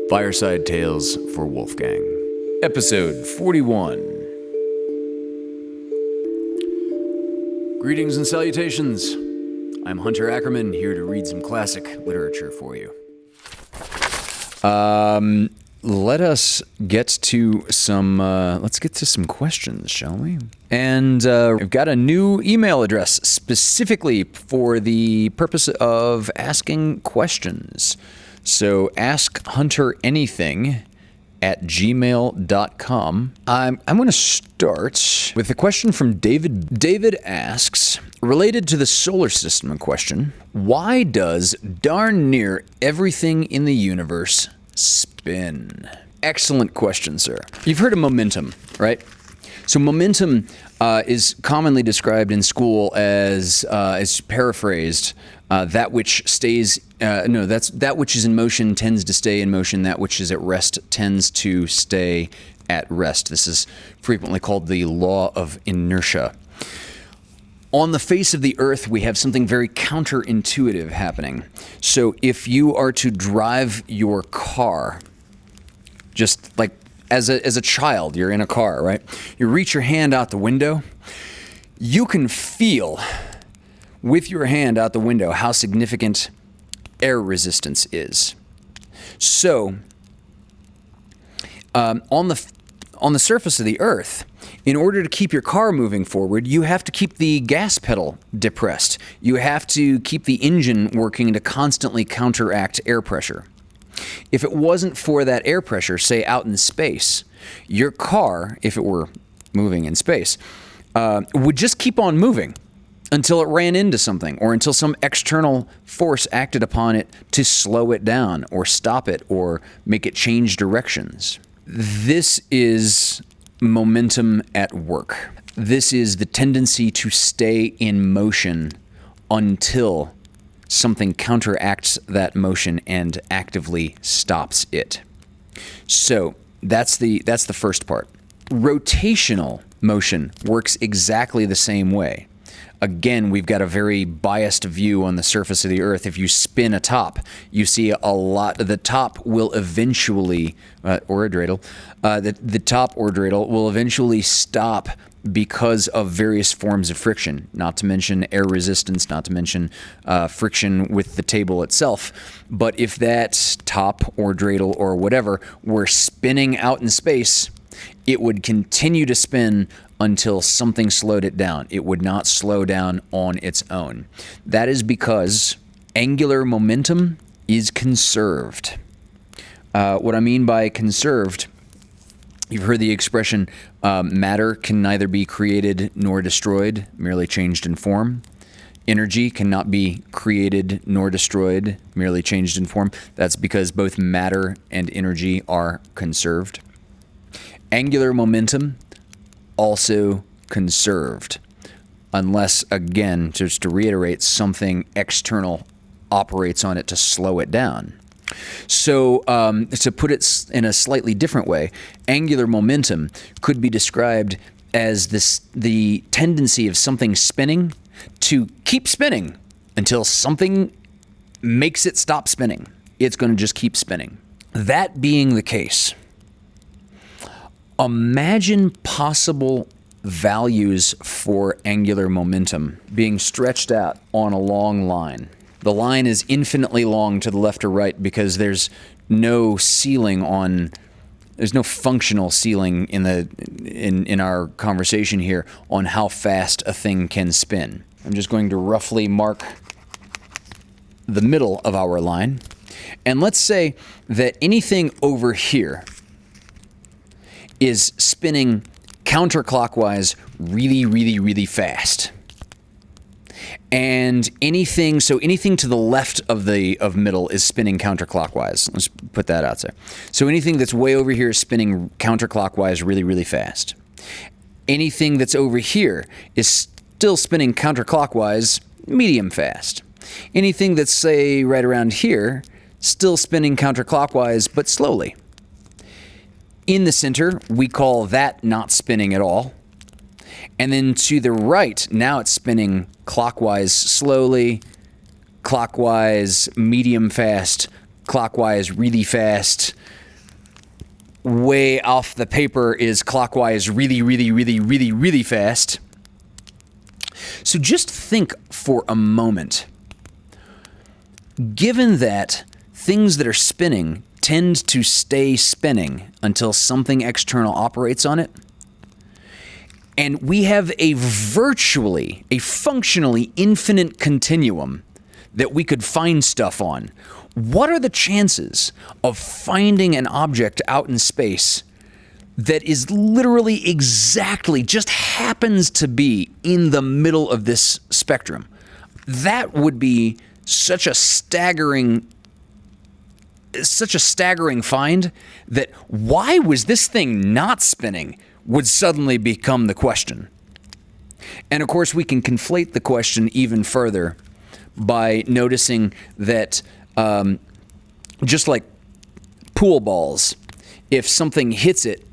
Fireside Tales for Wolfgang. Episode 41. Greetings and salutations. I'm Hunter Ackerman, here to read some classic literature for you. Let's get to some questions, shall we? And we've got a new email address specifically for the purpose of asking questions. So AskHunterAnything at gmail.com. I'm going to start with a question from David. David asks, related to the solar system in question, why does darn near everything in the universe spin? Excellent question, sir. You've heard of momentum, right? So momentum is commonly described in school as paraphrased, that which stays, that which is in motion tends to stay in motion, that which is at rest tends to stay at rest. This is frequently called the law of inertia. On the face of the earth, we have something very counterintuitive happening. So if you are to drive your car, just like as a child, you're in a car, right? You reach your hand out the window, you can feel with your hand out the window how significant air resistance is. So, on the surface of the earth, in order to keep your car moving forward, you have to keep the gas pedal depressed. You have to keep the engine working to constantly counteract air pressure. If it wasn't for that air pressure, say out in space, your car, if it were moving in space, would just keep on moving until it ran into something or until some external force acted upon it to slow it down or stop it or make it change directions. This is momentum at work. This is the tendency to stay in motion until something counteracts that motion and actively stops it. So that's the first part. Rotational motion works exactly the same way. Again, we've got a very biased view on the surface of the earth. If you spin a top, you see a lot. The top will eventually, or a dreidel, the top or dreidel will eventually stop because of various forms of friction, not to mention air resistance, not to mention friction with the table itself. But if that top or dreidel or whatever were spinning out in space, it would continue to spin until something slowed it down. It would not slow down on its own. That is because angular momentum is conserved. What I mean by conserved, you've heard the expression, matter can neither be created nor destroyed, merely changed in form. Energy cannot be created nor destroyed, merely changed in form. That's because both matter and energy are conserved. Angular momentum, also conserved, unless, again, just to reiterate, something external operates on it to slow it down. So, to put it in a slightly different way, angular momentum could be described as the tendency of something spinning to keep spinning until something makes it stop spinning. It's going to just keep spinning. That being the case, imagine possible values for angular momentum being stretched out on a long line. The line is infinitely long to the left or right because there's no functional ceiling in our conversation here on how fast a thing can spin. I'm just going to roughly mark the middle of our line. And let's say that anything over here is spinning counterclockwise really, really, really fast. And anything to the left of middle is spinning counterclockwise. Let's put that out there. So anything that's way over here is spinning counterclockwise really, really fast. Anything that's over here is still spinning counterclockwise medium fast. Anything that's, say, right around here, still spinning counterclockwise but slowly. In the center, we call that not spinning at all. And then to the right, now it's spinning clockwise slowly, clockwise medium fast, clockwise really fast. Way off the paper is clockwise really, really, really, really, really fast. So just think for a moment. Given that things that are spinning tend to stay spinning until something external operates on it, and we have a functionally infinite continuum that we could find stuff on, what are the chances of finding an object out in space that is literally exactly, just happens to be in the middle of this spectrum? That would be such a staggering find that why was this thing not spinning would suddenly become the question. And of course, we can conflate the question even further by noticing that just like pool balls, if something hits it,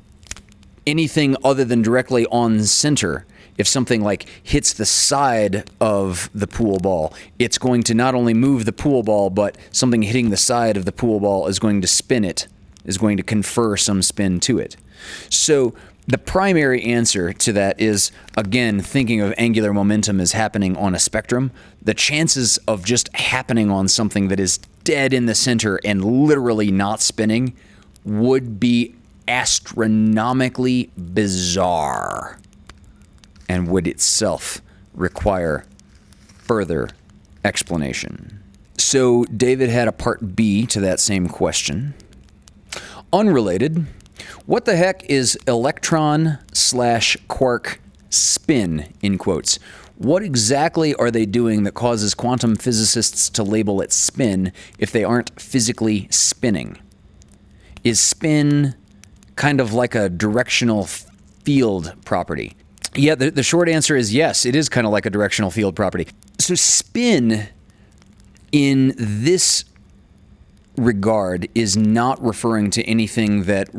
anything other than directly on center, if something like hits the side of the pool ball, it's going to not only move the pool ball, but something hitting the side of the pool ball is going to spin it, is going to confer some spin to it. So the primary answer to that is, again, thinking of angular momentum as happening on a spectrum, the chances of just happening on something that is dead in the center and literally not spinning would be astronomically bizarre and would itself require further explanation. So David had a part B to that same question. Unrelated, what the heck is electron/quark spin, in quotes? What exactly are they doing that causes quantum physicists to label it spin if they aren't physically spinning? Is spin kind of like a directional field property? Yeah, the short answer is yes, it is kind of like a directional field property. So spin in this regard is not referring to anything that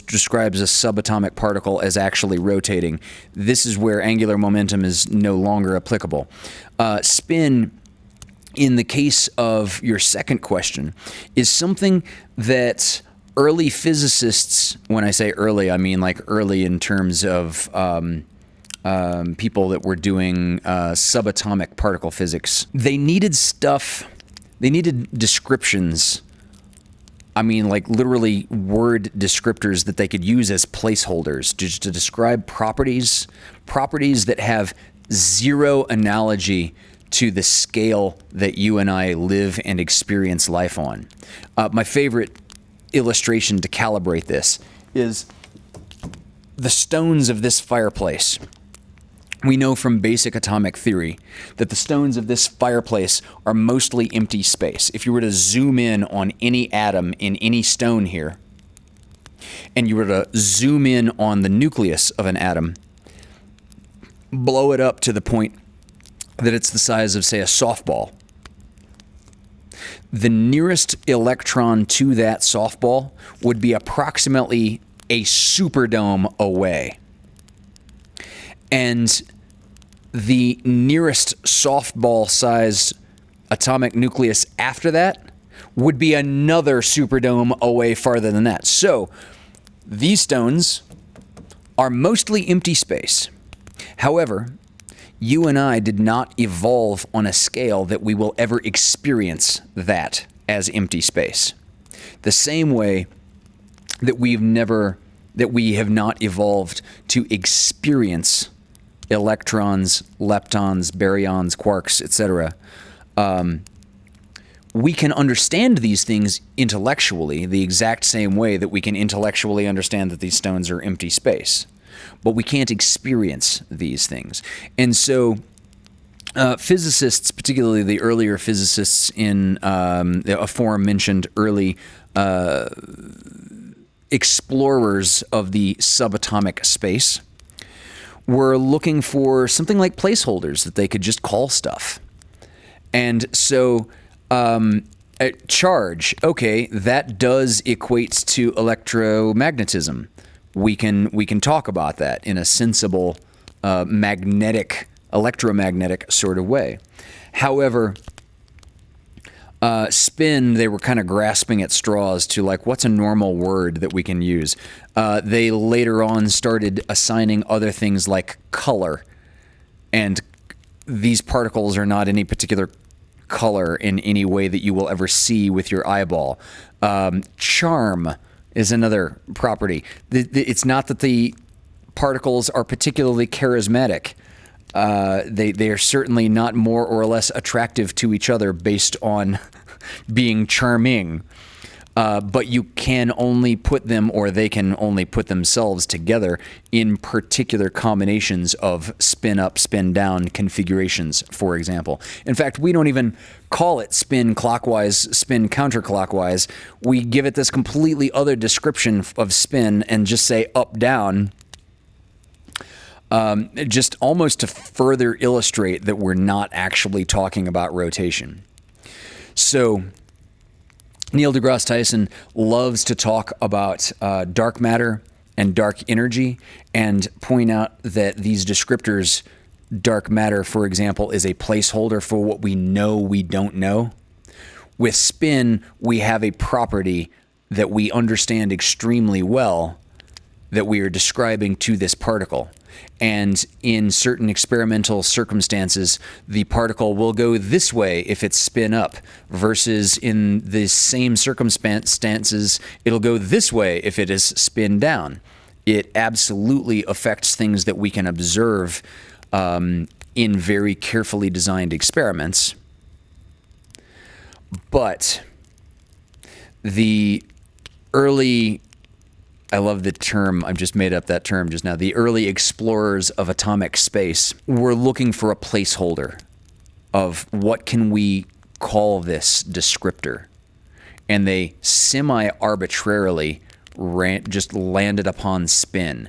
describes a subatomic particle as actually rotating. This is where angular momentum is no longer applicable. Spin, in the case of your second question, is something that early physicists, when I say early, I mean like early in terms of people that were doing subatomic particle physics, they needed descriptions. I mean, like literally word descriptors that they could use as placeholders to describe properties that have zero analogy to the scale that you and I live and experience life on. My favorite illustration to calibrate this is the stones of this fireplace. We know from basic atomic theory that the stones of this fireplace are mostly empty space. If you were to zoom in on any atom in any stone here, and you were to zoom in on the nucleus of an atom, blow it up to the point that it's the size of, say, a softball, the nearest electron to that softball would be approximately a superdome away. And the nearest softball-sized atomic nucleus after that would be another superdome away farther than that. So these stones are mostly empty space. However, you and I did not evolve on a scale that we will ever experience that as empty space. The same way that we have not evolved to experience electrons, leptons, baryons, quarks, etc. We can understand these things intellectually the exact same way that we can intellectually understand that these stones are empty space. But we can't experience these things. And so physicists, particularly the earlier physicists in a aforementioned early explorers of the subatomic space, were looking for something like placeholders that they could just call stuff. And so charge, okay, that does equate to electromagnetism. We can talk about that in a sensible electromagnetic sort of way. However, Spin, they were kind of grasping at straws to like, what's a normal word that we can use? They later on started assigning other things like color, and these particles are not any particular color in any way that you will ever see with your eyeball. Charm is another property. It's not that the particles are particularly charismatic. They are certainly not more or less attractive to each other based on being charming. But you can only put them, or they can only put themselves together in particular combinations of spin up, spin down configurations, for example. In fact, we don't even call it spin clockwise, spin counterclockwise. We give it this completely other description of spin and just say up, down. Just almost to further illustrate that we're not actually talking about rotation. So Neil deGrasse Tyson loves to talk about dark matter and dark energy and point out that these descriptors, dark matter, for example, is a placeholder for what we know we don't know. With spin, we have a property that we understand extremely well that we are describing to this particle. And in certain experimental circumstances, the particle will go this way if it's spin up, versus in the same circumstances, it'll go this way if it is spin down. It absolutely affects things that we can observe in very carefully designed experiments. But the early, I love the term, I've just made up that term just now, the early explorers of atomic space were looking for a placeholder of what can we call this descriptor. And they semi-arbitrarily just landed upon spin.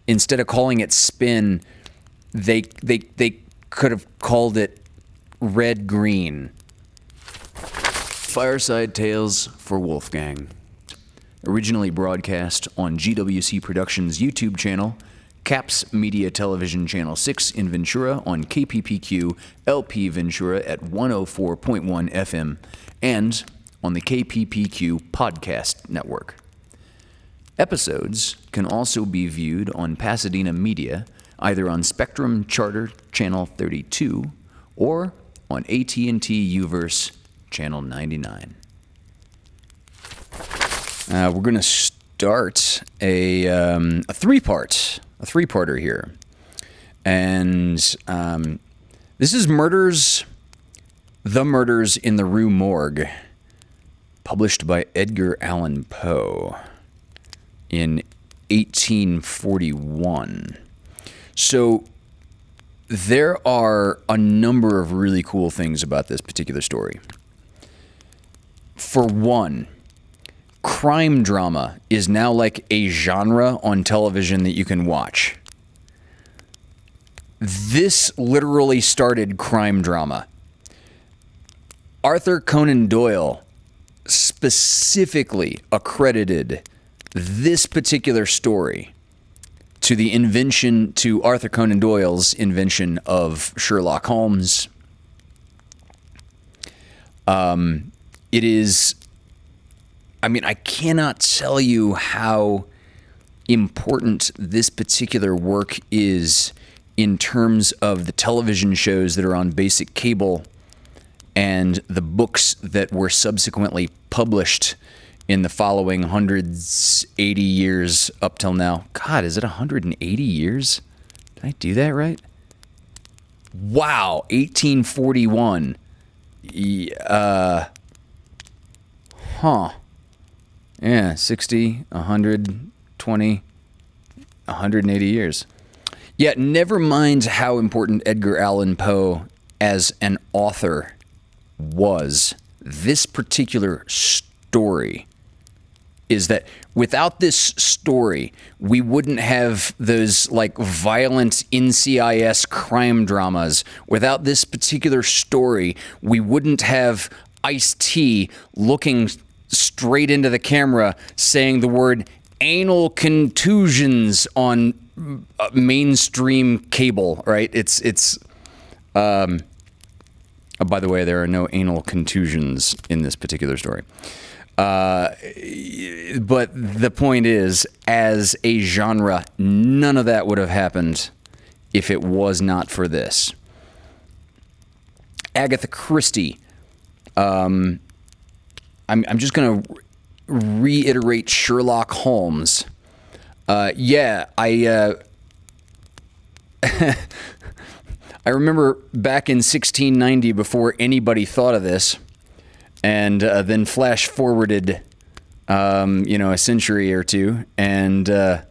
Instead of calling it spin, they could have called it red-green. Fireside Tales for Wolfgang. Originally broadcast on GWC Productions YouTube channel, Caps Media Television Channel 6 in Ventura on KPPQ LP Ventura at 104.1 FM, and on the KPPQ Podcast Network. Episodes can also be viewed on Pasadena Media, either on Spectrum Charter Channel 32 or on AT&T Uverse Channel 99. We're going to start a three-parter here, and this is The Murders in the Rue Morgue, published by Edgar Allan Poe in 1841. So there are a number of really cool things about this particular story. For one, crime drama is now like a genre on television that you can watch. This literally started crime drama. Arthur Conan Doyle specifically accredited this particular story to Arthur Conan Doyle's invention of Sherlock Holmes. It is, I cannot tell you how important this particular work is in terms of the television shows that are on basic cable and the books that were subsequently published in the following 180 years up till now. God, is it 180 years? Did I do that right? Wow, 1841. Yeah, 60, 120, 180 years. Yet, never mind how important Edgar Allan Poe as an author was. This particular story is that without this story, we wouldn't have those like violent NCIS crime dramas. Without this particular story, we wouldn't have Ice-T looking straight into the camera saying the word anal contusions on mainstream cable, right? It's By the way, there are no anal contusions in this particular story. But the point is, as a genre, none of that would have happened if it was not for this. Agatha Christie. I'm just going to reiterate Sherlock Holmes. I remember back in 1690, before anybody thought of this, and then flash forwarded, a century or two, and I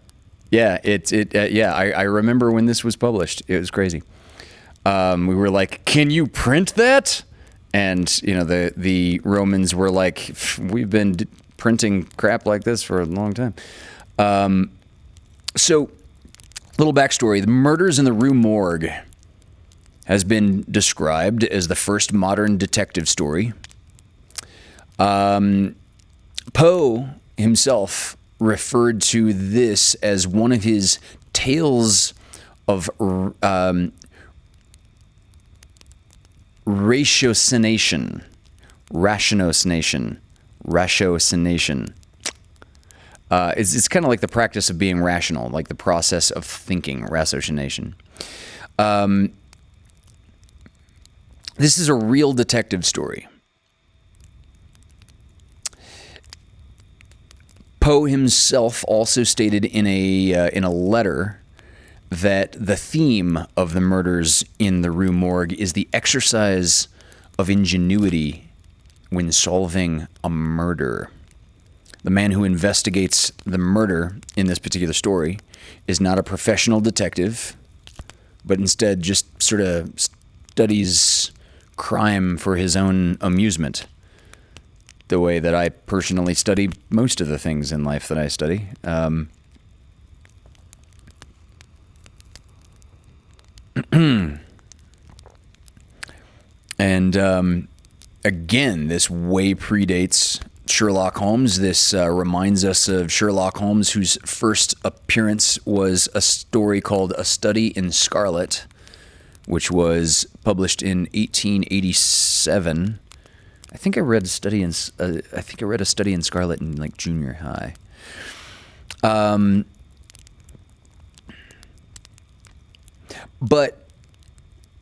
remember when this was published. It was crazy. We were like, "Can you print that?" And the Romans were like, "We've been printing crap like this for a long time." So, little backstory: the Murders in the Rue Morgue has been described as the first modern detective story. Poe himself referred to this as one of his tales of ratiocination. It's kind of like the practice of being rational, like the process of thinking, ratiocination. This is a real detective story. Poe himself also stated in a letter that the theme of the Murders in the Rue Morgue is the exercise of ingenuity when solving a murder. The man who investigates the murder in this particular story is not a professional detective, but instead just sort of studies crime for his own amusement, the way that I personally study most of the things in life that I study. Again, this way predates Sherlock Holmes. This reminds us of Sherlock Holmes, whose first appearance was a story called A Study in Scarlet, which was published in 1887. I think I read a study in Scarlet in like junior high. But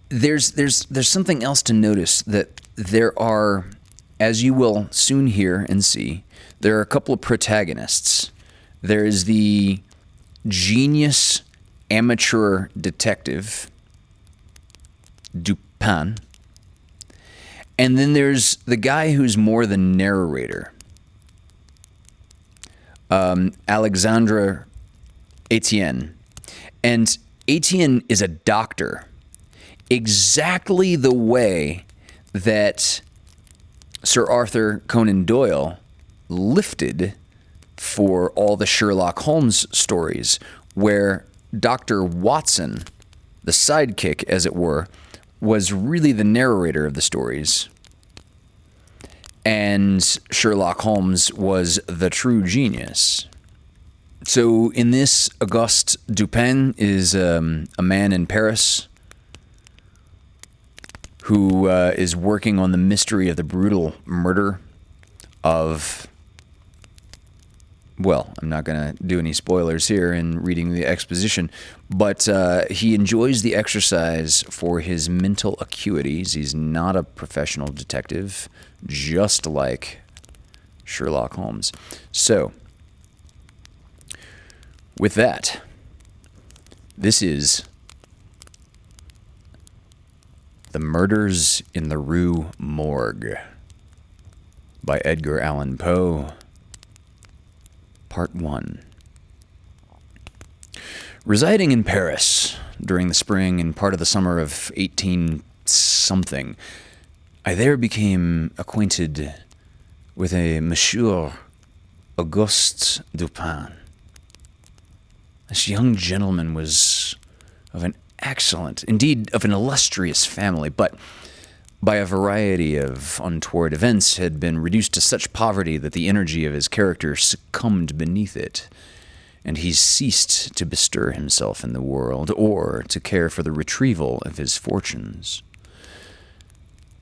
there's something else to notice, that there are, as you will soon hear and see, there are a couple of protagonists. There is the genius amateur detective, Dupin. And then there's the guy who's more the narrator, Alexandre Etienne. And Etienne is a doctor, exactly the way that Sir Arthur Conan Doyle lifted for all the Sherlock Holmes stories, where Dr. Watson, the sidekick, as it were, was really the narrator of the stories, and Sherlock Holmes was the true genius. So in this, Auguste Dupin is a man in Paris who is working on the mystery of the brutal murder of, well, I'm not going to do any spoilers here in reading the exposition, but he enjoys the exercise for his mental acuities. He's not a professional detective, just like Sherlock Holmes. So, with that, this is The Murders in the Rue Morgue by Edgar Allan Poe, Part 1. Residing in Paris during the spring and part of the summer of 18-something, I there became acquainted with a Monsieur Auguste Dupin. This young gentleman was of an excellent, indeed of an illustrious family, but by a variety of untoward events had been reduced to such poverty that the energy of his character succumbed beneath it, and he ceased to bestir himself in the world or to care for the retrieval of his fortunes.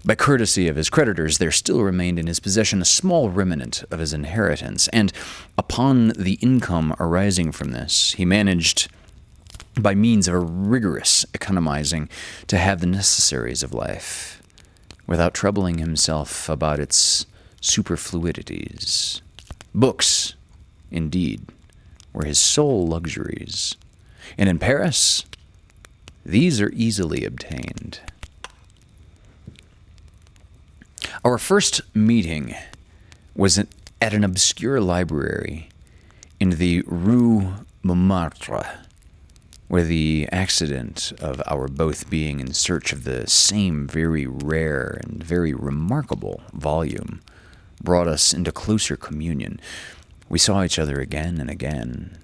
By courtesy of his creditors, there still remained in his possession a small remnant of his inheritance, and upon the income arising from this, he managed, by means of a rigorous economizing, to have the necessaries of life, without troubling himself about its superfluities. Books, indeed, were his sole luxuries, and in Paris, these are easily obtained. Our first meeting was at an obscure library in the Rue Montmartre, where the accident of our both being in search of the same very rare and very remarkable volume brought us into closer communion. We saw each other again and again.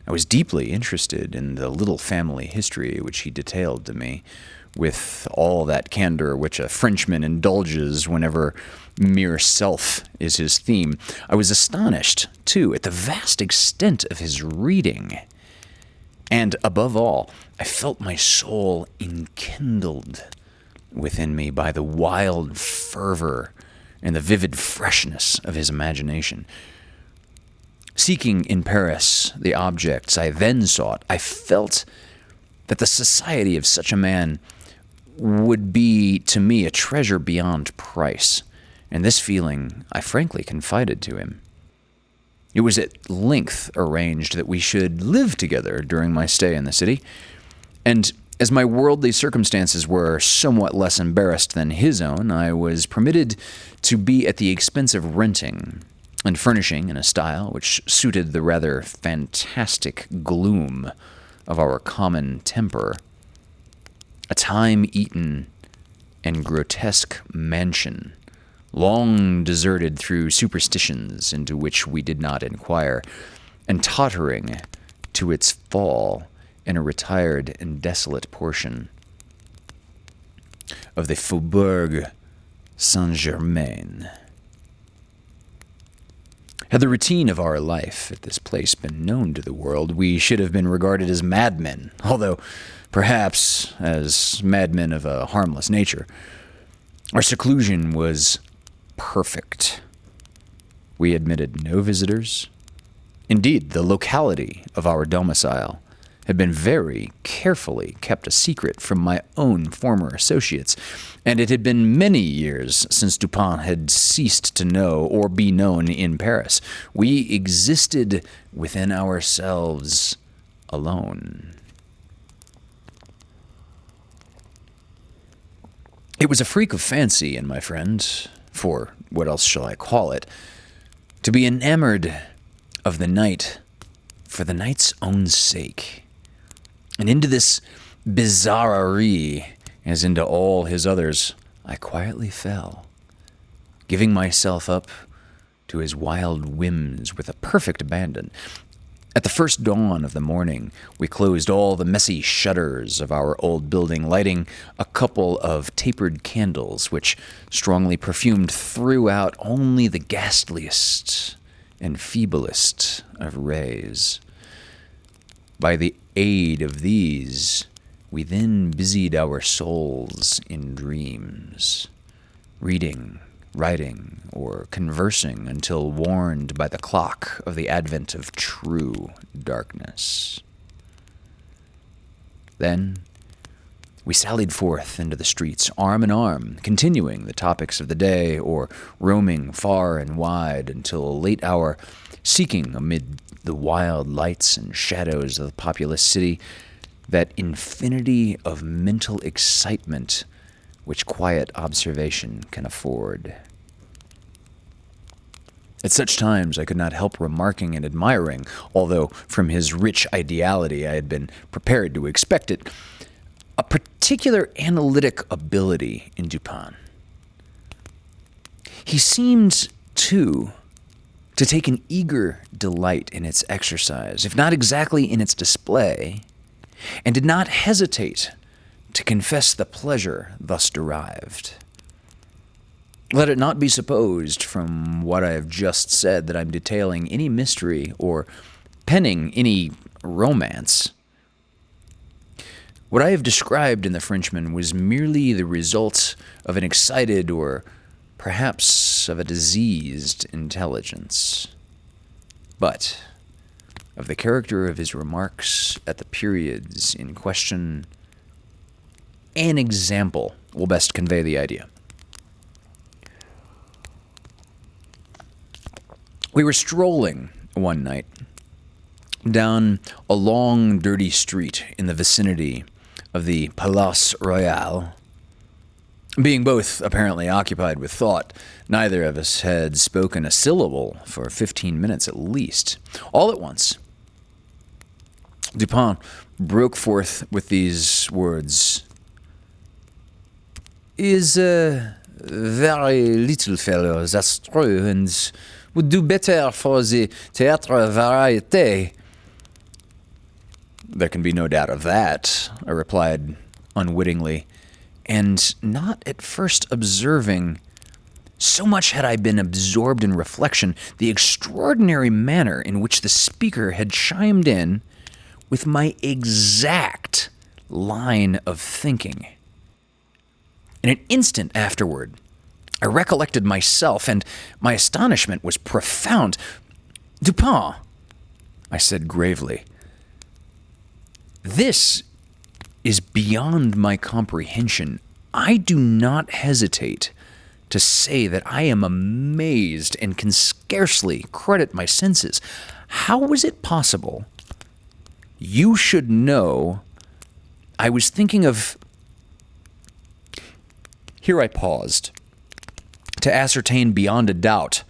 I was deeply interested in the little family history which he detailed to me, with all that candor which a Frenchman indulges whenever mere self is his theme. I was astonished, too, at the vast extent of his reading. And, above all, I felt my soul enkindled within me by the wild fervor and the vivid freshness of his imagination. Seeking in Paris the objects I then sought, I felt that the society of such a man would be to me a treasure beyond price, and this feeling I frankly confided to him. It was at length arranged that we should live together during my stay in the city, and as my worldly circumstances were somewhat less embarrassed than his own, I was permitted to be at the expense of renting and furnishing in a style which suited the rather fantastic gloom of our common temper. A time-eaten and grotesque mansion, long deserted through superstitions into which we did not inquire, and tottering to its fall in a retired and desolate portion of the Faubourg Saint-Germain. Had the routine of our life at this place been known to the world, we should have been regarded as madmen, although perhaps as madmen of a harmless nature. Our seclusion was perfect. We admitted no visitors. Indeed, the locality of our domicile had been very carefully kept a secret from my own former associates, and it had been many years since Dupin had ceased to know or be known in Paris. We existed within ourselves alone. It was a freak of fancy in my friend, for what else shall I call it, to be enamored of the night for the night's own sake. And into this bizarrerie, as into all his others, I quietly fell, giving myself up to his wild whims with a perfect abandon. At the first dawn of the morning, we closed all the messy shutters of our old building, lighting a couple of tapered candles which strongly perfumed threw out only the ghastliest and feeblest of rays. By the aid of these, we then busied our souls in dreams, reading, writing, or conversing until warned by the clock of the advent of true darkness. Then we sallied forth into the streets, arm in arm, continuing the topics of the day, or roaming far and wide until a late hour, seeking amid the wild lights and shadows of the populous city that infinity of mental excitement which quiet observation can afford. At such times I could not help remarking and admiring, although from his rich ideality I had been prepared to expect it, a particular analytic ability in Dupin. He seemed, too, to take an eager delight in its exercise, if not exactly in its display, and did not hesitate to confess the pleasure thus derived. Let it not be supposed from what I have just said that I'm detailing any mystery or penning any romance. What I have described in the Frenchman was merely the result of an excited or perhaps of a diseased intelligence. But of the character of his remarks at the periods in question, an example will best convey the idea. We were strolling one night down a long, dirty street in the vicinity of the Place Royale. Being both apparently occupied with thought, neither of us had spoken a syllable for 15 minutes at least. All at once, Dupin broke forth with these words. "He is a very little fellow, that's true, and would do better for the Théâtre Variété." "There can be no doubt of that," I replied unwittingly, and not at first observing, so much had I been absorbed in reflection, the extraordinary manner in which the speaker had chimed in with my exact line of thinking. In an instant afterward, I recollected myself, and my astonishment was profound. "Dupin," I said gravely, "this is beyond my comprehension. I do not hesitate to say that I am amazed and can scarcely credit my senses. How was it possible you should know I was thinking of..." Here I paused to ascertain beyond a doubt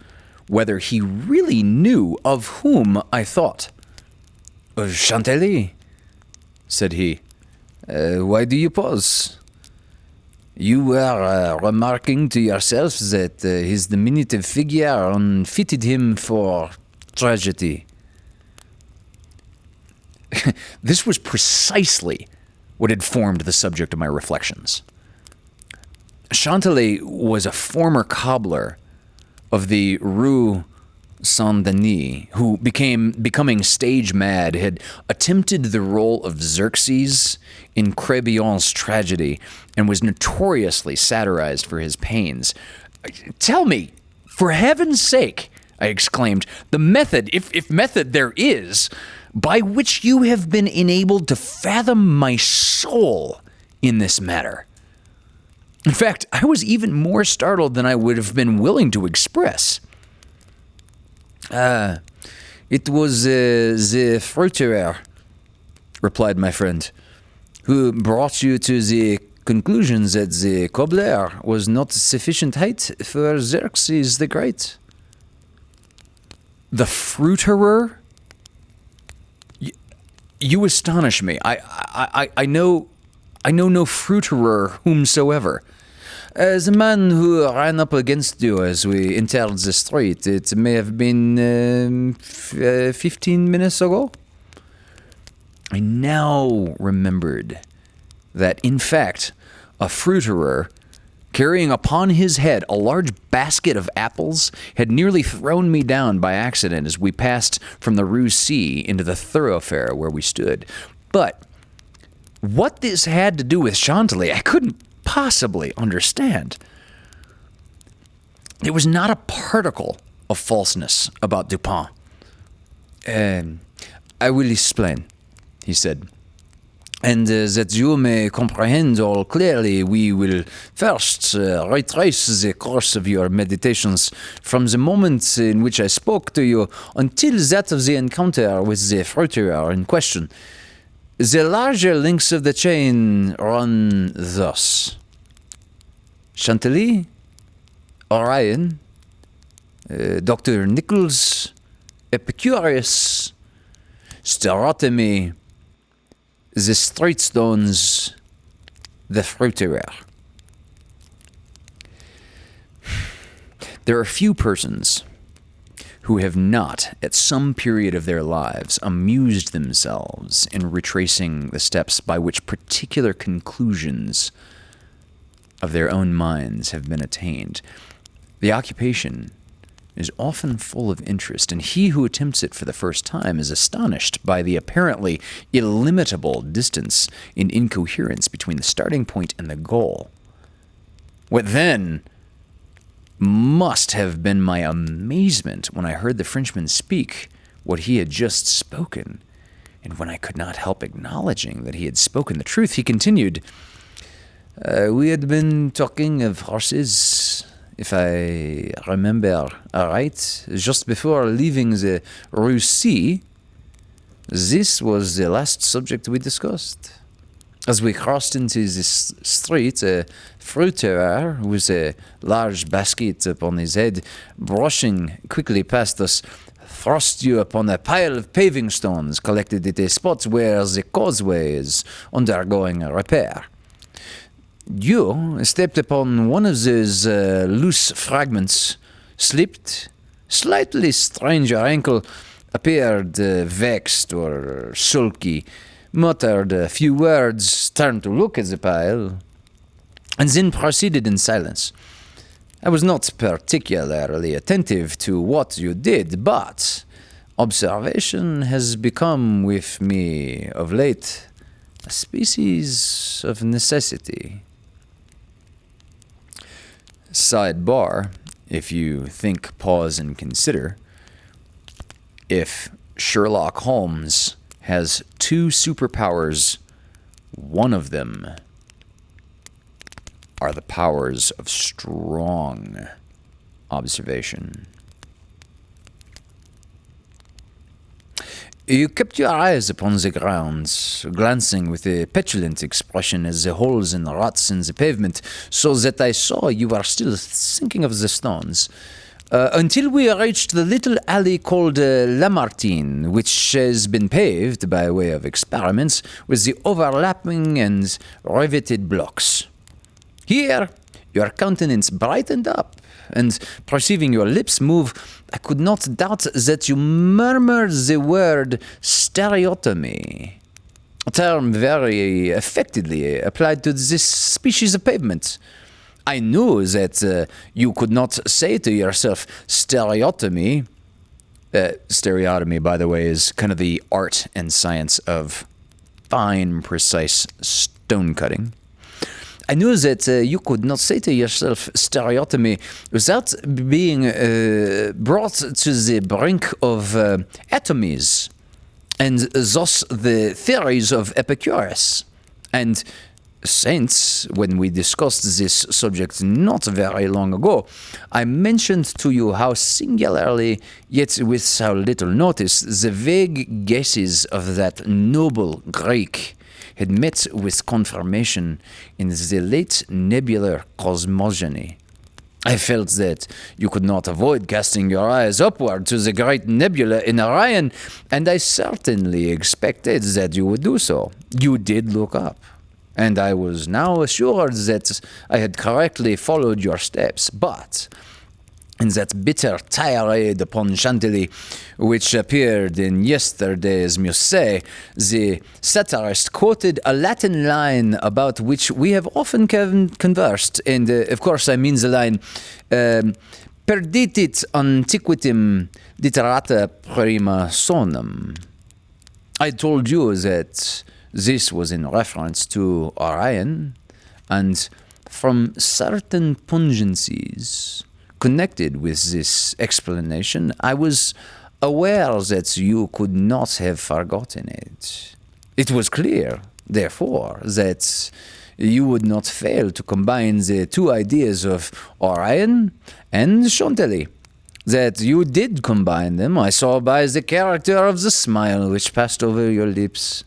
whether he really knew of whom I thought. "Of Chantilly," said he. "Why do you pause? You were remarking to yourself that his diminutive figure unfitted him for tragedy." This was precisely what had formed the subject of my reflections. Chantilly was a former cobbler of the Rue Saint-Denis, who, becoming stage mad, had attempted the role of Xerxes in Crébillon's tragedy and was notoriously satirized for his pains. "Tell me, for heaven's sake," I exclaimed, "the method, if method there is, by which you have been enabled to fathom my soul in this matter." In fact, I was even more startled than I would have been willing to express. "It was the fruiterer," replied my friend, "who brought you to the conclusion that the cobbler was not sufficient height for Xerxes the Great." "The fruiterer? You astonish me. I know no fruiterer whomsoever." "The man who ran up against you as we entered the street, it may have been 15 minutes ago." I now remembered that, in fact, a fruiterer, carrying upon his head a large basket of apples, had nearly thrown me down by accident as we passed from the Rue C into the thoroughfare where we stood. But what this had to do with Chantilly, I couldn't possibly understand. There was not a particle of falseness about Dupin. "I will explain," he said. "And that you may comprehend all clearly, we will first retrace the course of your meditations from the moment in which I spoke to you until that of the encounter with the fruiterer in question. The larger links of the chain run thus: Chantilly, Orion, Dr. Nichols, Epicurus, Sterotomy, the street stones, the fruiterer." There are few persons who have not, at some period of their lives, amused themselves in retracing the steps by which particular conclusions of their own minds have been attained. The occupation is often full of interest, and he who attempts it for the first time is astonished by the apparently illimitable distance in incoherence between the starting point and the goal. What then must have been my amazement when I heard the Frenchman speak what he had just spoken, and when I could not help acknowledging that he had spoken the truth, he continued, "We had been talking of horses, if I remember right, just before leaving the Rue C. This was the last subject we discussed. As we crossed into the street, a fruiterer with a large basket upon his head, brushing quickly past us, thrust you upon a pile of paving stones collected at a spot where the causeway is undergoing a repair. You stepped upon one of those loose fragments, slipped, slightly strained your ankle, appeared vexed or sulky, muttered a few words, turned to look at the pile, and then proceeded in silence. I was not particularly attentive to what you did, but observation has become with me of late a species of necessity." Sidebar, if you think, pause, and consider, if Sherlock Holmes has two superpowers, one of them are the powers of strong observation. You kept your eyes upon the ground, glancing with a petulant expression at the holes and ruts in the pavement, so that I saw you were still thinking of the stones, until we reached the little alley called Lamartine, which has been paved by way of experiments with the overlapping and riveted blocks. Here, your countenance brightened up, and perceiving your lips move, I could not doubt that you murmured the word stereotomy, a term very affectedly applied to this species of pavement. I knew that you could not say to yourself stereotomy. Stereotomy, by the way, is kind of the art and science of fine, precise stone cutting. I knew that you could not say to yourself stereotomy without being brought to the brink of atomies, and thus the theories of Epicurus. And since, when we discussed this subject not very long ago, I mentioned to you how singularly, yet with how little notice, the vague guesses of that noble Greek had met with confirmation in the late nebular cosmogony. I felt that you could not avoid casting your eyes upward to the great nebula in Orion, and I certainly expected that you would do so. You did look up, and I was now assured that I had correctly followed your steps, but in that bitter tirade upon Chantilly, which appeared in yesterday's Musée, the satirist quoted a Latin line about which we have often conversed, and of course I mean the line, perditit antiquitim literata prima sonum. I told you that this was in reference to Orion, and from certain pungencies connected with this explanation, I was aware that you could not have forgotten it. It was clear, therefore, that you would not fail to combine the two ideas of Orion and Chantilly. That you did combine them, I saw by the character of the smile which passed over your lips.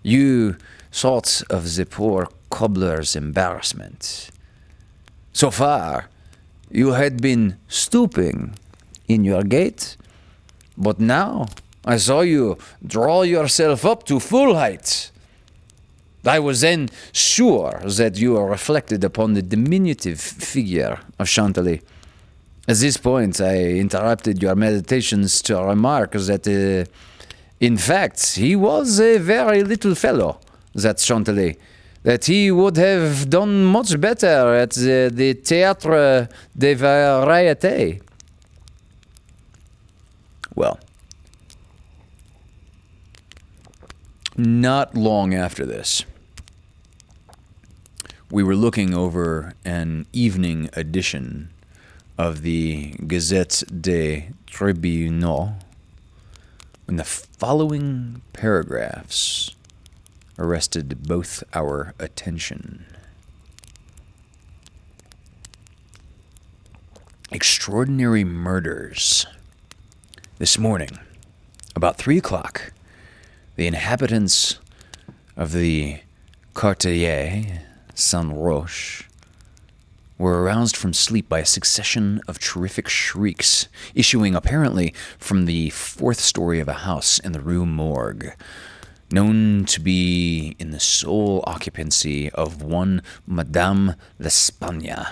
You thought of the poor cobbler's embarrassment. So far, you had been stooping in your gait, but now I saw you draw yourself up to full height. I was then sure that you reflected upon the diminutive figure of Chantilly. At this point, I interrupted your meditations to remark that, in fact, he was a very little fellow, that Chantilly, that he would have done much better at the Théâtre des Variétés. Well, not long after this, we were looking over an evening edition of the Gazette des Tribunaux when the following paragraphs arrested both our attention. Extraordinary murders. This morning, about 3 o'clock, the inhabitants of the Quartier Saint-Roch were aroused from sleep by a succession of terrific shrieks, issuing apparently from the 4th story of a house in the Rue Morgue, known to be in the sole occupancy of one Madame L'Espagne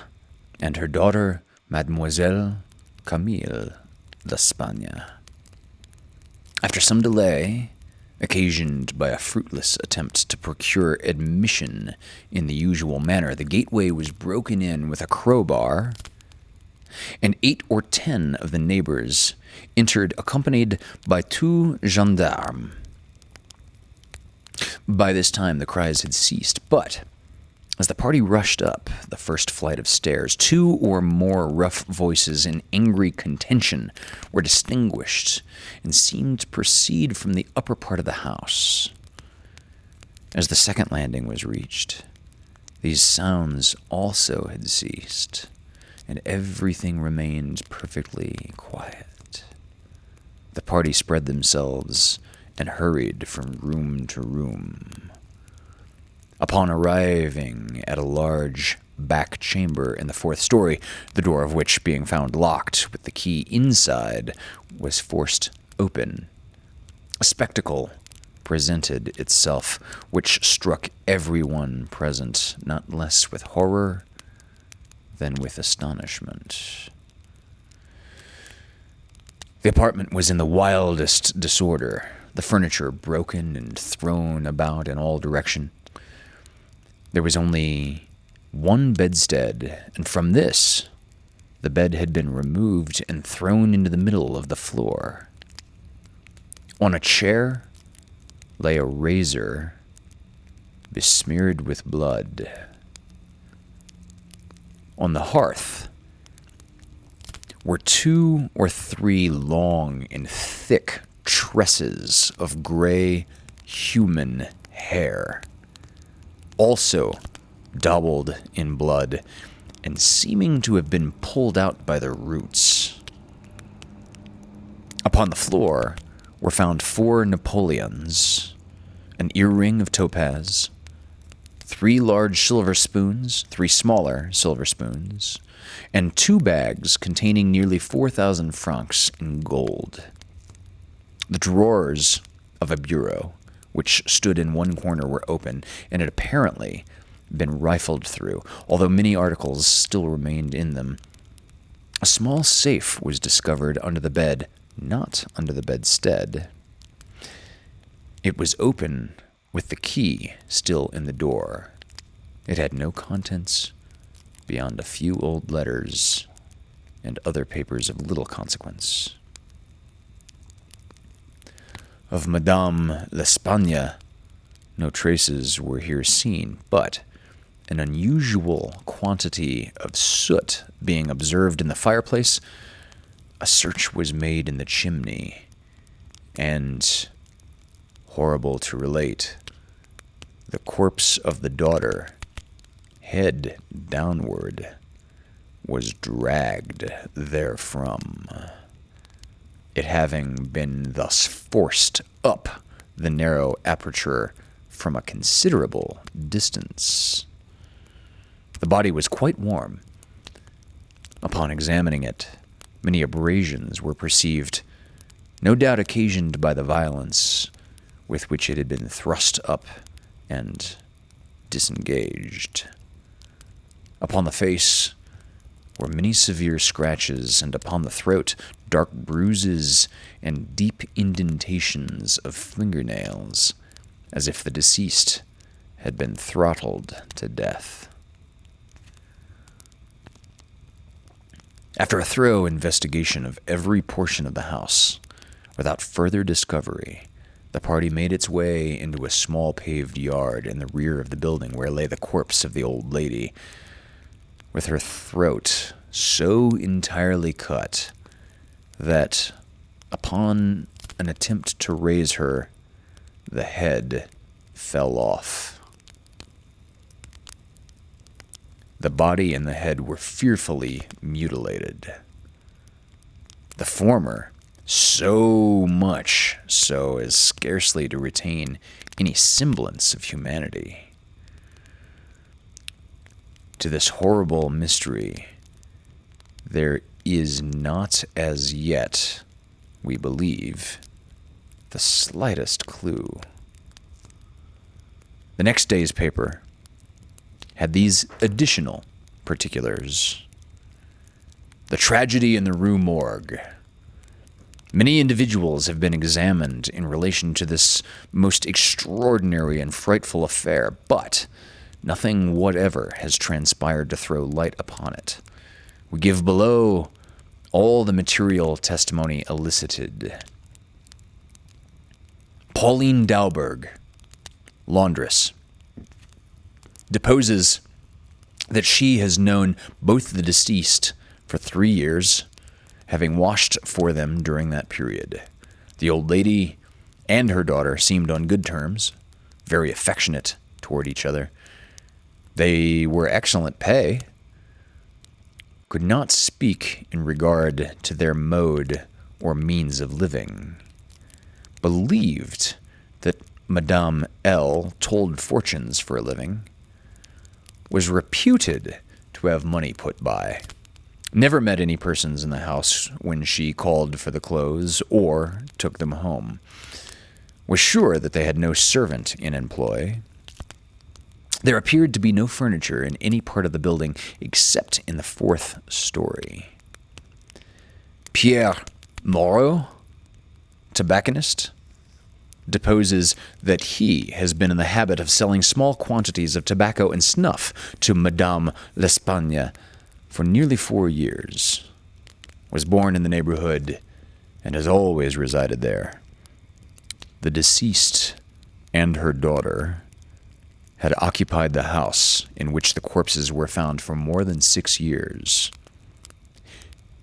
and her daughter Mademoiselle Camille L'Espagne. After some delay, occasioned by a fruitless attempt to procure admission in the usual manner, the gateway was broken in with a crowbar, and 8 or 10 of the neighbors entered accompanied by 2 gendarmes. By this time the cries had ceased, but as the party rushed up the first flight of stairs, 2 or more rough voices in angry contention were distinguished and seemed to proceed from the upper part of the house. As the second landing was reached, these sounds also had ceased, and everything remained perfectly quiet. The party spread themselves and hurried from room to room. Upon arriving at a large back chamber in the 4th story, the door of which, being found locked with the key inside, was forced open, a spectacle presented itself which struck everyone present not less with horror than with astonishment. The apartment was in the wildest disorder, the furniture broken and thrown about in all directions. There was only one bedstead, and from this, the bed had been removed and thrown into the middle of the floor. On a chair lay a razor besmeared with blood. On the hearth were 2 or 3 long and thick tresses of gray human hair, also dabbled in blood and seeming to have been pulled out by the roots. Upon the floor were found 4 Napoleons, an earring of topaz, 3 large silver spoons, 3 smaller silver spoons, and 2 bags containing nearly 4,000 francs in gold. The drawers of a bureau, which stood in one corner, were open, and had apparently been rifled through, although many articles still remained in them. A small safe was discovered under the bed, not under the bedstead. It was open with the key still in the door. It had no contents beyond a few old letters and other papers of little consequence. Of Madame L'Espagne, no traces were here seen, but an unusual quantity of soot being observed in the fireplace, a search was made in the chimney, and, horrible to relate, the corpse of the daughter, head downward, was dragged therefrom, it having been thus forced up the narrow aperture from a considerable distance. The body was quite warm. Upon examining it, many abrasions were perceived, no doubt occasioned by the violence with which it had been thrust up and disengaged. Upon the face were many severe scratches, and upon the throat dark bruises and deep indentations of fingernails, as if the deceased had been throttled to death. After a thorough investigation of every portion of the house, Without further discovery, the party made its way into a small paved yard in the rear of the building where lay the corpse of the old lady, with her throat so entirely cut that, upon an attempt to raise her, the head fell off. The body and the head were fearfully mutilated. The former so much so as scarcely to retain any semblance of humanity. To this horrible mystery, there is not as yet, we believe, the slightest clue. The next day's paper had these additional particulars. The tragedy in the Rue Morgue. Many individuals have been examined in relation to this most extraordinary and frightful affair, but nothing whatever has transpired to throw light upon it. We give below all the material testimony elicited. Pauline Dauberg, laundress, deposes that she has known both the deceased for 3 years, having washed for them during that period. The old lady and her daughter seemed on good terms, very affectionate toward each other. They were excellent pay, could not speak in regard to their mode or means of living, believed that Madame L. told fortunes for a living, was reputed to have money put by, never met any persons in the house when she called for the clothes or took them home, was sure that they had no servant in employ. There appeared to be no furniture in any part of the building except in the 4th story. Pierre Moreau, tobacconist, deposes that he has been in the habit of selling small quantities of tobacco and snuff to Madame L'Espagne for nearly 4 years, was born in the neighborhood, and has always resided there. The deceased and her daughter had occupied the house in which the corpses were found for more than 6 years.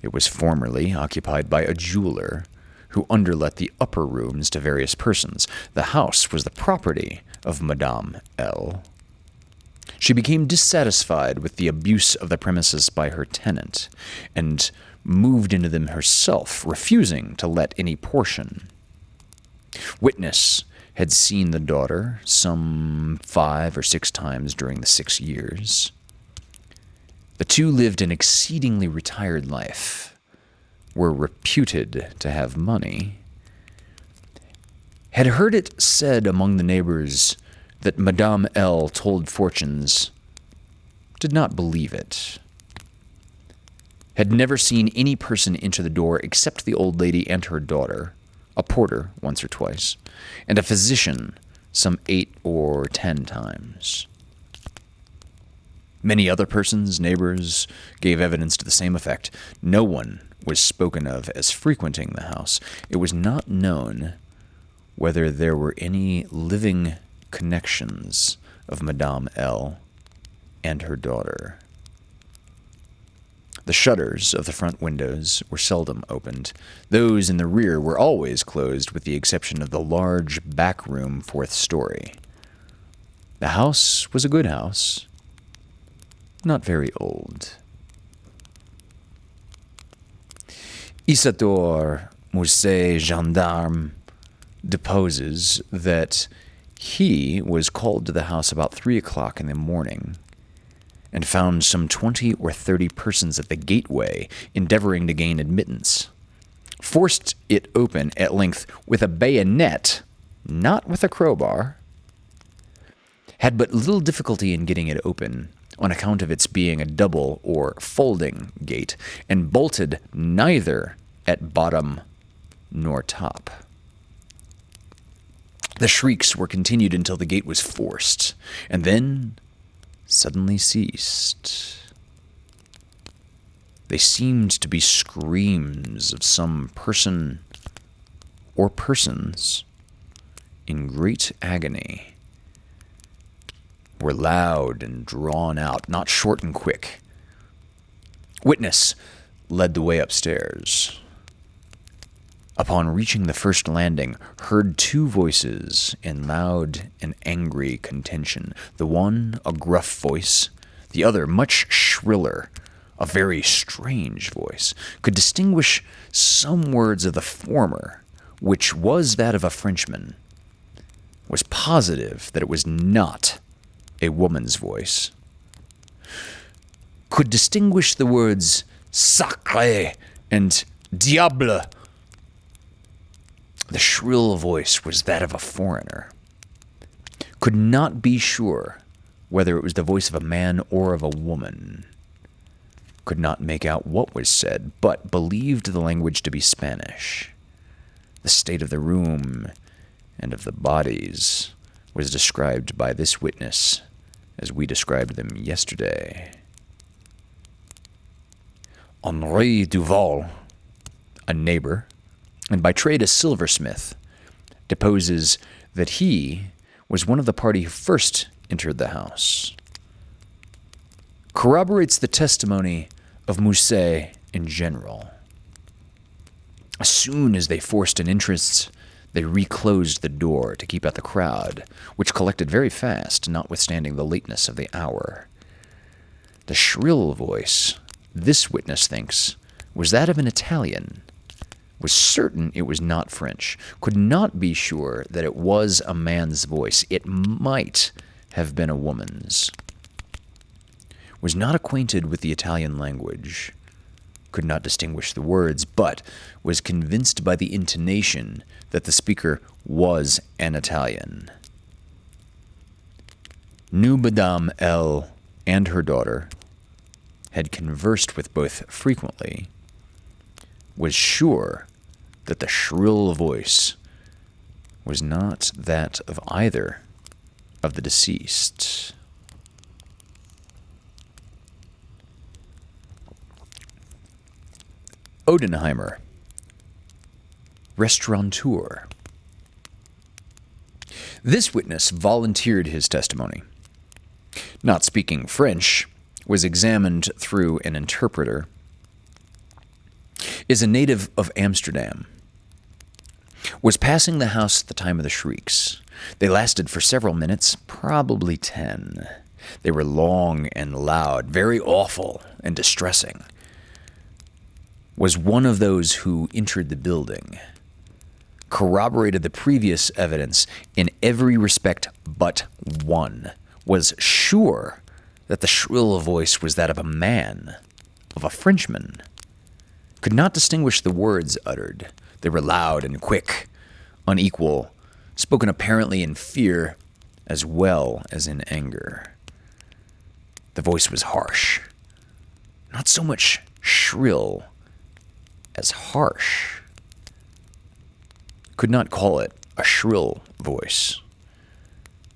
It was formerly occupied by a jeweler who underlet the upper rooms to various persons. The house was the property of Madame L. She became dissatisfied with the abuse of the premises by her tenant, and moved into them herself, refusing to let any portion. Witness had seen the daughter some 5 or 6 times during the 6 years. The two lived an exceedingly retired life, were reputed to have money, had heard it said among the neighbors that Madame L. told fortunes, did not believe it, had never seen any person enter the door except the old lady and her daughter, a porter once or twice, and a physician some 8 or 10 times. Many other persons, neighbors, gave evidence to the same effect. No one was spoken of as frequenting the house. It was not known whether there were any living connections of Madame L. and her daughter. The shutters of the front windows were seldom opened. Those in the rear were always closed, with the exception of the large back room 4th story. The house was a good house, not very old. Isadore Mousset, gendarme, deposes that he was called to the house about 3 o'clock in the morning and found some 20 or 30 persons at the gateway endeavoring to gain admittance. Forced it open at length with a bayonet, not with a crowbar. Had but little difficulty in getting it open on account of its being a double or folding gate, and bolted neither at bottom nor top. The shrieks were continued until the gate was forced, and then suddenly ceased. They seemed to be screams of some person or persons in great agony were loud and drawn out, not short and quick. Witness led the way upstairs. Upon reaching the first landing, heard two voices in loud and angry contention. The one a gruff voice, the other much shriller, a very strange voice. Could distinguish some words of the former, which was that of a Frenchman. Was positive that it was not a woman's voice. Could distinguish the words sacré and diable. The shrill voice was that of a foreigner. Could not be sure whether it was the voice of a man or of a woman. Could not make out what was said, but believed the language to be Spanish. The state of the room and of the bodies was described by this witness as we described them yesterday. Henri Duval, a neighbor, and by trade a silversmith, deposes that he was one of the party who first entered the house. Corroborates the testimony of Mousset in general. As soon as they forced an entrance, they reclosed the door to keep out the crowd, which collected very fast, notwithstanding the lateness of the hour. The shrill voice, this witness thinks, was that of an Italian. Was certain it was not French. Could not be sure that it was a man's voice. It might have been a woman's. Was not acquainted with the Italian language. Could not distinguish the words, but was convinced by the intonation that the speaker was an Italian. Knew Madame L. and her daughter, had conversed with both frequently, was sure that the shrill voice was not that of either of the deceased. Odenheimer, restaurateur. This witness volunteered his testimony. Not speaking French, was examined through an interpreter. Is a native of Amsterdam. Was passing the house at the time of the shrieks. They lasted for several minutes, probably 10. They were long and loud, very awful and distressing. Was one of those who entered the building. Corroborated the previous evidence in every respect but one. Was sure that the shrill voice was that of a man, of a Frenchman. Could not distinguish the words uttered. They were loud and quick, unequal, spoken apparently in fear as well as in anger. The voice was harsh, not so much shrill as harsh. Could not call it a shrill voice.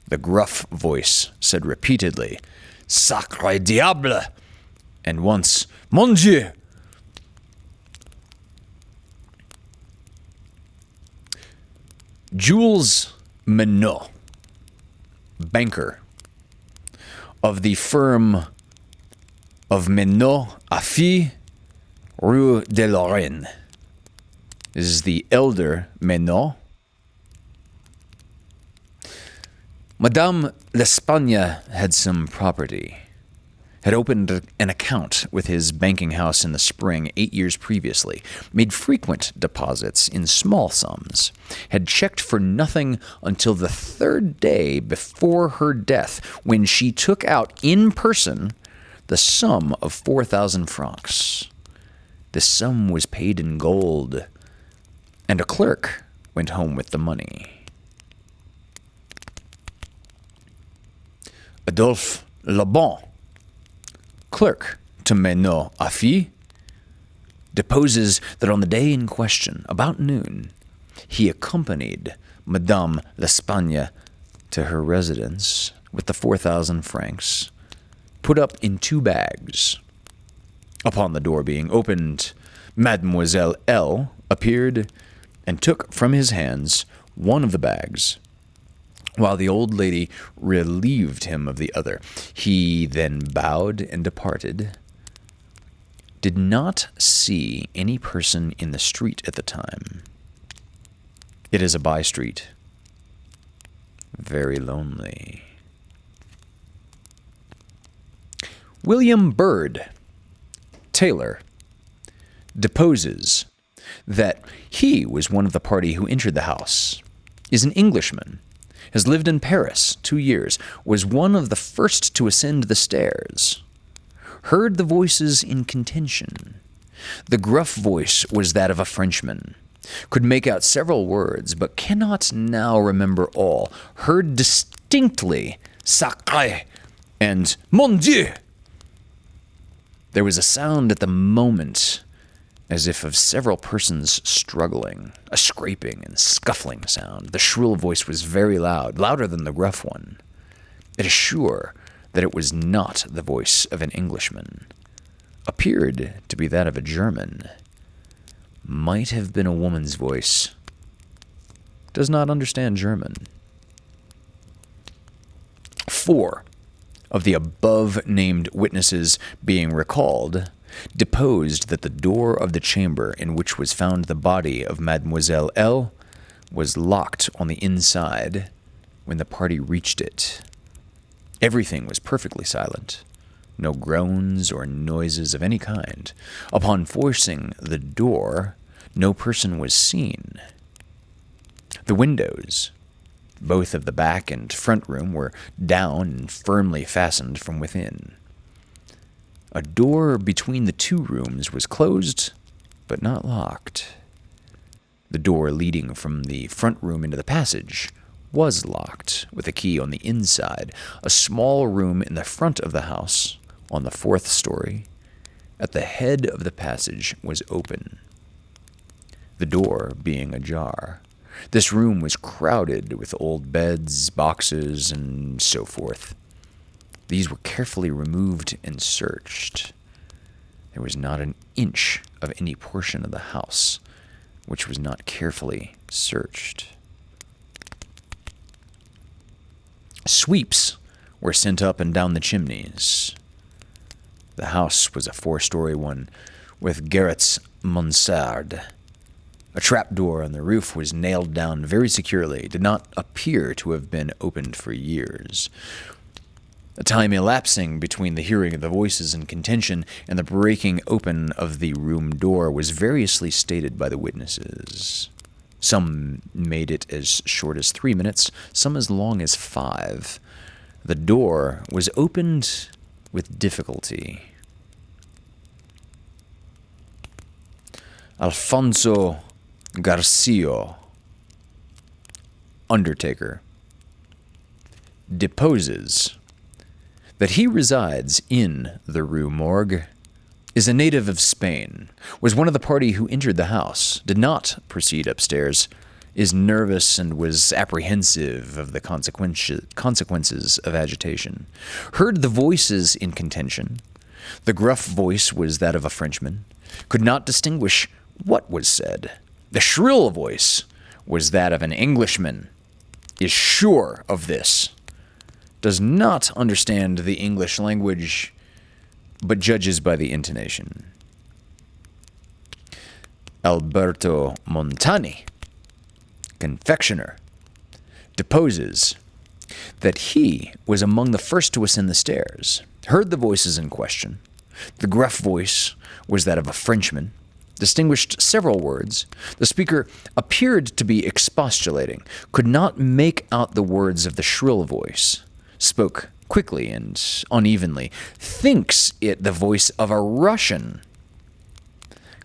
The gruff voice said repeatedly, Sacré diable, and once, Mon Dieu. Jules Menot, banker, of the firm of Menot Affi, Rue de Lorraine. This is the elder Menot. Madame L'Espagne had some property, had opened an account with his banking house in the spring 8 years previously, made frequent deposits in small sums, had checked for nothing until the third day before her death, when she took out in person the sum of 4,000 francs. The sum was paid in gold, and a clerk went home with the money. Adolphe Lebon, clerk to Menot Affi, deposes that on the day in question, about noon, he accompanied Madame L'Espagne to her residence with the 4,000 francs, put up in 2 bags. Upon the door being opened, Mademoiselle L. appeared and took from his hands one of the bags, while the old lady relieved him of the other. He then bowed and departed. Did not see any person in the street at the time. It is a by-street. Very lonely. William Bird, tailor, deposes that he was one of the party who entered the house, is an Englishman, has lived in Paris 2 years, was one of the first to ascend the stairs, heard the voices in contention. The gruff voice was that of a Frenchman, could make out several words, but cannot now remember all, heard distinctly sacré and mon Dieu. There was a sound at the moment as if of several persons struggling, a scraping and scuffling sound. The shrill voice was very loud, louder than the gruff one. It is sure that it was not the voice of an Englishman. Appeared to be that of a German. Might have been a woman's voice. Does not understand German. 4 of the above-named witnesses being recalled, deposed that the door of the chamber in which was found the body of Mademoiselle L. was locked on the inside when the party reached it. Everything was perfectly silent. No groans or noises of any kind. Upon forcing the door, no person was seen. The windows, both of the back and front room, were down and firmly fastened from within. A door between the 2 rooms was closed, but not locked. The door leading from the front room into the passage was locked, with a key on the inside. A small room in the front of the house, on the 4th story, at the head of the passage, was open, the door being ajar. This room was crowded with old beds, boxes, and so forth. These were carefully removed and searched. There was not an inch of any portion of the house which was not carefully searched. Sweeps were sent up and down the chimneys. The house was a 4-story one, with garrets mansarde. A trapdoor on the roof was nailed down very securely, did not appear to have been opened for years. The time elapsing between the hearing of the voices in contention and the breaking open of the room door was variously stated by the witnesses. Some made it as short as 3 minutes, some as long as 5. The door was opened with difficulty. Alfonso Garcia, undertaker, deposes that he resides in the Rue Morgue, is a native of Spain, was one of the party who entered the house, did not proceed upstairs, is nervous and was apprehensive of the consequences of agitation, heard the voices in contention. The gruff voice was that of a Frenchman, could not distinguish what was said. The shrill voice was that of an Englishman, is sure of this, does not understand the English language, but judges by the intonation. Alberto Montani, confectioner, deposes that he was among the first to ascend the stairs, heard the voices in question. The gruff voice was that of a Frenchman, distinguished several words. The speaker appeared to be expostulating, could not make out the words of the shrill voice, spoke quickly and unevenly, thinks it the voice of a Russian,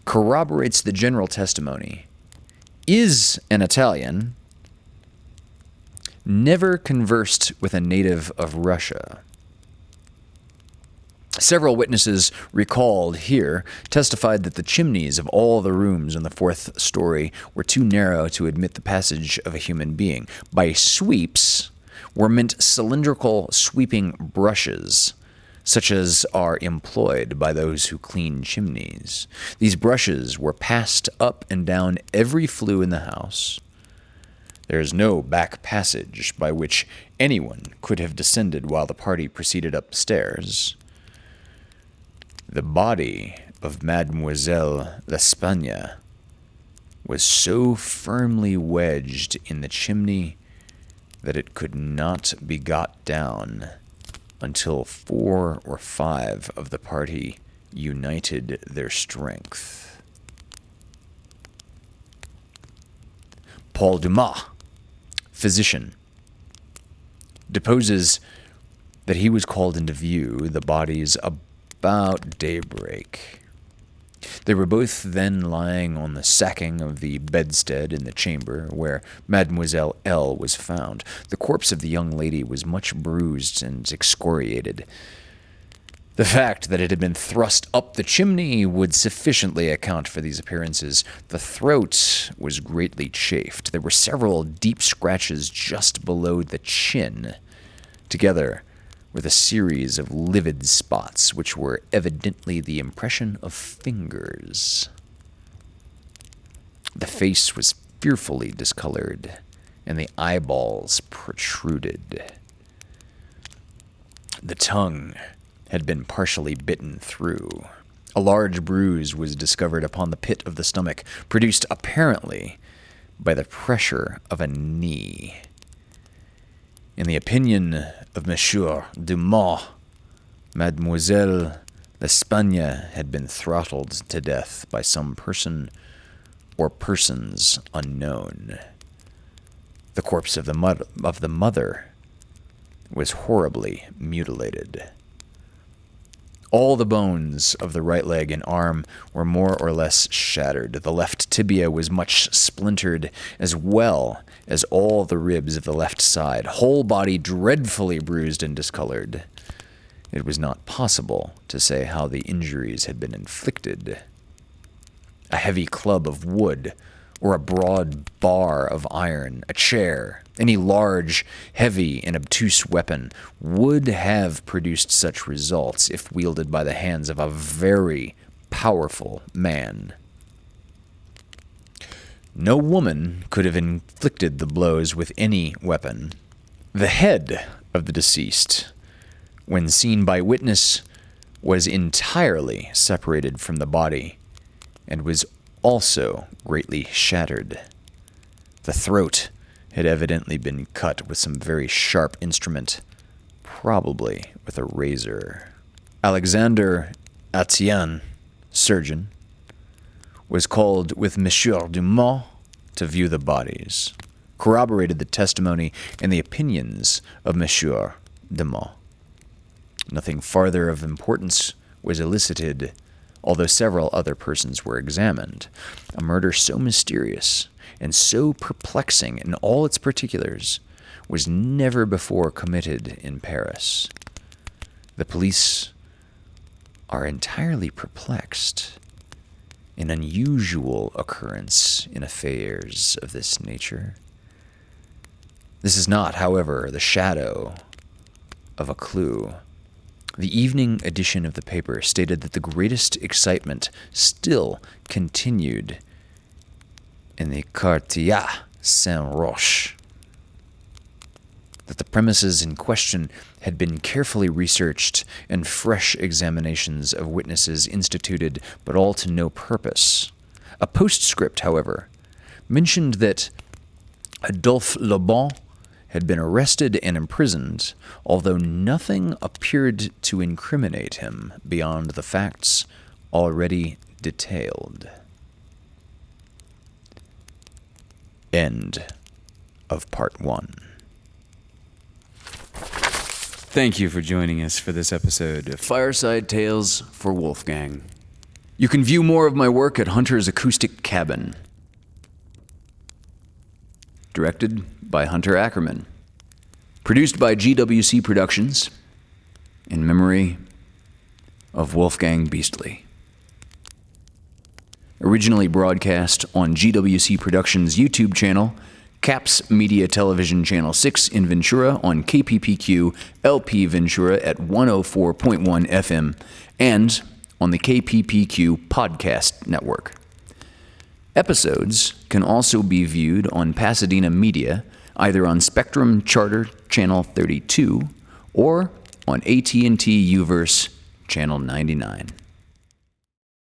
corroborates the general testimony, is an Italian, never conversed with a native of Russia. Several witnesses recalled here testified that the chimneys of all the rooms on the 4th story were too narrow to admit the passage of a human being. By sweeps were meant cylindrical sweeping brushes, such as are employed by those who clean chimneys. These brushes were passed up and down every flue in the house. There is no back passage by which anyone could have descended while the party proceeded up the stairs. The body of Mademoiselle L'Espagne was so firmly wedged in the chimney that it could not be got down until 4 or 5 of the party united their strength. Paul Dumas, physician, deposes that he was called into view the bodies about daybreak. They were both then lying on the sacking of the bedstead in the chamber where Mademoiselle L. was found. The corpse of the young lady was much bruised and excoriated. The fact that it had been thrust up the chimney would sufficiently account for these appearances. The throat was greatly chafed. There were several deep scratches just below the chin, together with a series of livid spots which were evidently the impression of fingers. The face was fearfully discolored, and the eyeballs protruded. The tongue had been partially bitten through. A large bruise was discovered upon the pit of the stomach, produced apparently by the pressure of a knee. In the opinion of Monsieur Dumas, Mademoiselle L'Espagne had been throttled to death by some person or persons unknown. The corpse of the mother was horribly mutilated. All the bones of the right leg and arm were more or less shattered. The left tibia was much splintered, as well as all the ribs of the left side, whole body dreadfully bruised and discolored. It was not possible to say how the injuries had been inflicted. A heavy club of wood, or a broad bar of iron, a chair, any large, heavy, and obtuse weapon would have produced such results if wielded by the hands of a very powerful man. No woman could have inflicted the blows with any weapon. The head of the deceased, when seen by witness, was entirely separated from the body and was also greatly shattered. The throat had evidently been cut with some very sharp instrument, probably with a razor. Alexander Etienne, surgeon, was called with Monsieur Dumas to view the bodies, corroborated the testimony and the opinions of Monsieur Dumas. Nothing farther of importance was elicited, although several other persons were examined. A murder so mysterious and so perplexing in all its particulars was never before committed in Paris. The police are entirely perplexed. An unusual occurrence in affairs of this nature. This is not, however, the shadow of a clue. The evening edition of the paper stated that the greatest excitement still continued in the Quartier Saint-Roch, that the premises in question had been carefully researched and fresh examinations of witnesses instituted, but all to no purpose. A postscript, however, mentioned that Adolphe Lebon had been arrested and imprisoned, although nothing appeared to incriminate him beyond the facts already detailed. End of part 1. Thank you for joining us for this episode of Fireside Tales for Wolfgang. You can view more of my work at Hunter's Acoustic Cabin. Directed by Hunter Ackerman. Produced by GWC Productions. In memory of Wolfgang Beastly. Originally broadcast on GWC Productions' YouTube channel, Caps Media Television Channel 6 in Ventura on KPPQ LP Ventura at 104.1 FM and on the KPPQ Podcast Network. Episodes can also be viewed on Pasadena Media, either on Spectrum Charter Channel 32 or on AT&T UVerse Channel 99.